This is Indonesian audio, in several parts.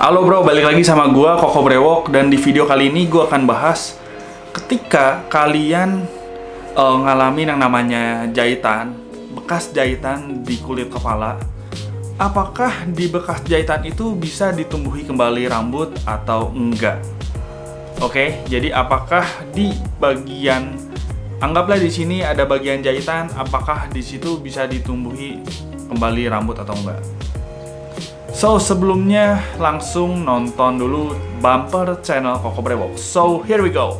Halo bro, balik lagi sama gua Koko Brewok, dan di video kali ini gua akan bahas ketika kalian ngalamin yang namanya jahitan, bekas jahitan di kulit kepala. Apakah di bekas jahitan itu bisa ditumbuhi kembali rambut atau enggak? Oke, jadi apakah di bagian, anggaplah di sini ada bagian jahitan, apakah di situ bisa ditumbuhi kembali rambut atau enggak? So, sebelumnya langsung nonton dulu bumper channel Koko Brewok. So, here we go.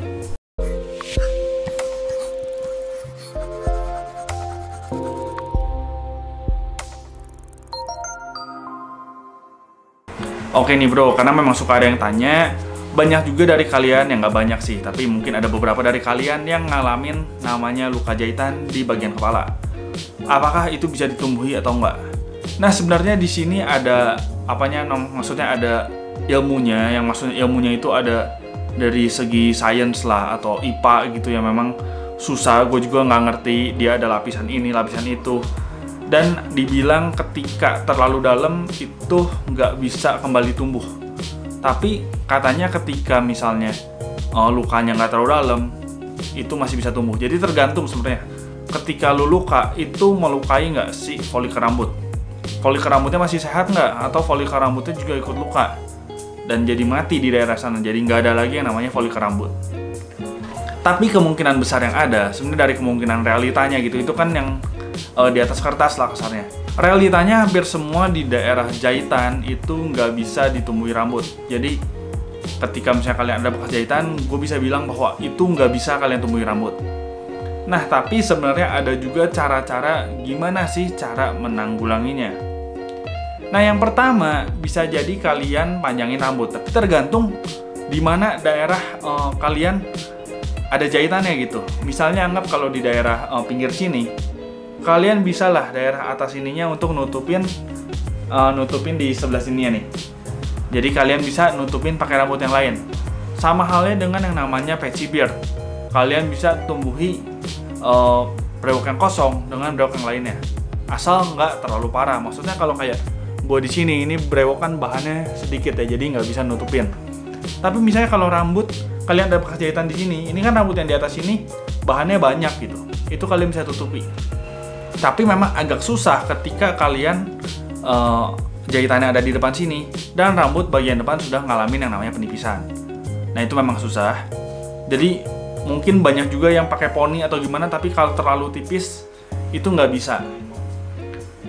Oke nih bro, karena memang suka ada yang tanya, banyak juga dari kalian, yang nggak banyak sih, tapi mungkin ada beberapa dari kalian yang ngalamin namanya luka jahitan di bagian kepala. Apakah itu bisa ditumbuhi atau enggak? Nah, sebenarnya di sini ada maksudnya ada ilmunya, yang maksudnya ilmunya itu ada dari segi sains lah atau IPA gitu, yang memang susah, gue juga nggak ngerti, dia ada lapisan ini, lapisan itu, dan dibilang ketika terlalu dalam itu nggak bisa kembali tumbuh. Tapi katanya ketika misalnya lukanya nggak terlalu dalam, itu masih bisa tumbuh. Jadi tergantung sebenarnya, ketika lu luka itu melukai nggak si folikel rambut. Folikel rambutnya masih sehat nggak? Atau folikel rambutnya juga ikut luka dan jadi mati di daerah sana, jadi nggak ada lagi yang namanya folikel rambut. Tapi kemungkinan besar yang ada, sebenarnya dari kemungkinan realitanya gitu, itu kan yang di atas kertas lah kasarnya. Realitanya hampir semua di daerah jahitan itu nggak bisa ditumbuhi rambut. Jadi ketika misalnya kalian ada bekas jahitan, gue bisa bilang bahwa itu nggak bisa kalian tumbuhi rambut. Nah, tapi sebenarnya ada juga cara-cara gimana sih cara menanggulanginya. Nah, yang pertama bisa jadi kalian panjangin rambut, tapi tergantung di mana daerah kalian ada jahitannya gitu. Misalnya anggap kalau di daerah pinggir sini, kalian bisa lah daerah atas ininya untuk nutupin di sebelah sini nih. Jadi kalian bisa nutupin pakai rambut yang lain. Sama halnya dengan yang namanya patchy beard. Kalian bisa tumbuhi brewok yang kosong dengan brewok yang lainnya, asal nggak terlalu parah. Maksudnya kalau kayak gue di sini, ini brewok kan bahannya sedikit ya, jadi nggak bisa nutupin. Tapi misalnya kalau rambut kalian ada bekas jahitan di sini, ini kan rambut yang di atas ini bahannya banyak gitu, itu kalian bisa tutupi. Tapi memang agak susah ketika kalian jahitannya ada di depan sini dan rambut bagian depan sudah ngalamin yang namanya penipisan. Nah, itu memang susah. Jadi mungkin banyak juga yang pakai poni atau gimana, tapi kalau terlalu tipis itu nggak bisa.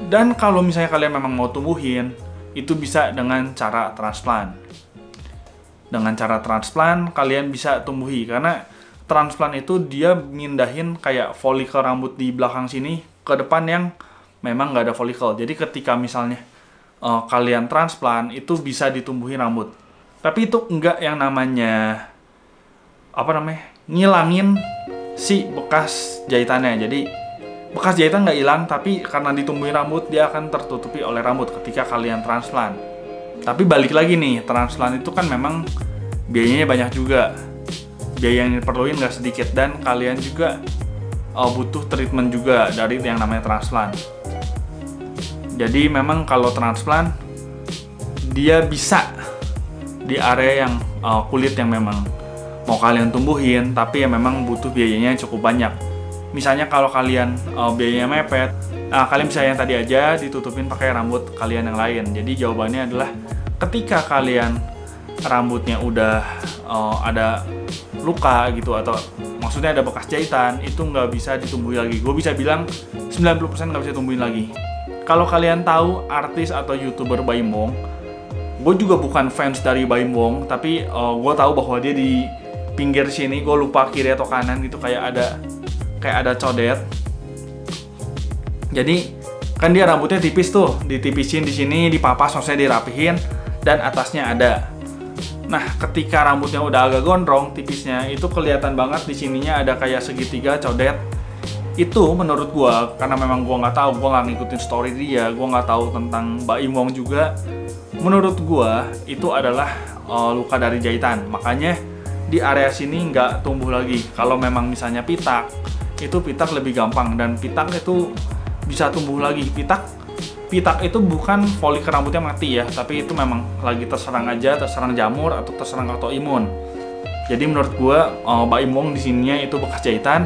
Dan kalau misalnya kalian memang mau tumbuhin, itu bisa dengan cara transplant. Dengan cara transplant kalian bisa tumbuhi, karena transplant itu dia mindahin kayak folikel rambut di belakang sini ke depan yang memang nggak ada folikel. Jadi ketika misalnya kalian transplant, itu bisa ditumbuhin rambut. Tapi itu enggak yang namanya ngilangin si bekas jahitannya. Jadi bekas jahitan nggak hilang, tapi karena ditumbuhin rambut, dia akan tertutupi oleh rambut ketika kalian transplant. Tapi balik lagi nih, transplant itu kan memang biayanya banyak juga. Biaya yang diperluin nggak sedikit, dan kalian juga butuh treatment juga dari yang namanya transplant. Jadi memang kalau transplant, dia bisa di area yang kulit yang memang mau kalian tumbuhin, tapi ya memang butuh biayanya cukup banyak. Misalnya kalau kalian biayanya mepet, kalian bisa yang tadi aja ditutupin pakai rambut kalian yang lain. Jadi jawabannya adalah ketika kalian rambutnya udah ada luka gitu, atau maksudnya ada bekas jahitan, itu nggak bisa ditumbuhi lagi. Gue bisa bilang 90% nggak bisa tumbuhin lagi. Kalau kalian tahu artis atau YouTuber Baim Wong, gue juga bukan fans dari Baim Wong, tapi gue tahu bahwa dia di pinggir sini, gue lupa kiri atau kanan gitu, kayak ada codet. Jadi kan dia rambutnya tipis tuh, ditipisin di sini, dipapas, maksudnya dirapihin, dan atasnya ada. Nah, ketika rambutnya udah agak gondrong tipisnya, itu kelihatan banget di sininya ada kayak segitiga codet. Itu menurut gue, karena memang gue nggak tahu, gue nggak ngikutin story dia, gue nggak tahu tentang Baim Wong juga. Menurut gue itu adalah luka dari jahitan, makanya di area sini nggak tumbuh lagi. Kalau memang misalnya pitak, itu pitak lebih gampang, dan pitak itu bisa tumbuh lagi. Pitak Pitak itu bukan folikel rambutnya mati ya, tapi itu memang lagi terserang aja, terserang jamur atau terserang autoimun. Jadi menurut gue, Baim Wong di sininya itu bekas jahitan,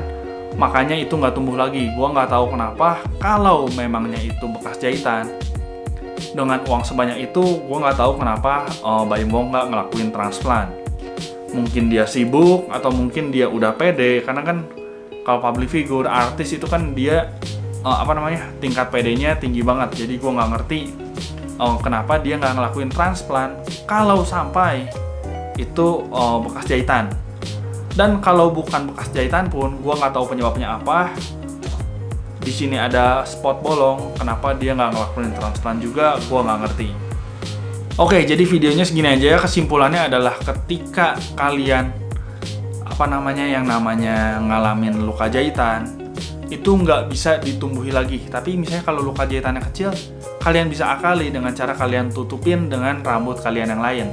makanya itu nggak tumbuh lagi. Gue nggak tahu kenapa. Kalau memangnya itu bekas jahitan, dengan uang sebanyak itu, gue nggak tahu kenapa Baim Wong nggak ngelakuin transplant. Mungkin dia sibuk atau mungkin dia udah pede, karena kan kalau public figure, artis itu kan dia tingkat PD-nya tinggi banget. Jadi gue nggak ngerti kenapa dia nggak ngelakuin transplant kalau sampai itu bekas jahitan. Dan kalau bukan bekas jahitan pun, gue nggak tahu penyebabnya apa. Di sini ada spot bolong, kenapa dia nggak ngelakuin transplant juga, gue nggak ngerti. Oke, jadi videonya segini aja. Kesimpulannya adalah ketika kalian yang namanya ngalamin luka jahitan, itu nggak bisa ditumbuhi lagi. Tapi misalnya kalau luka jahitannya kecil, kalian bisa akali dengan cara kalian tutupin dengan rambut kalian yang lain.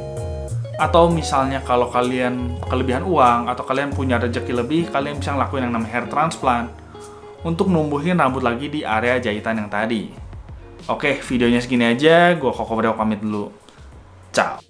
Atau misalnya kalau kalian kelebihan uang atau kalian punya rezeki lebih, kalian bisa ngelakuin yang namanya hair transplant untuk numbuhin rambut lagi di area jahitan yang tadi. Oke, videonya segini aja. Gua Koko Berdeo pamit dulu. Ciao.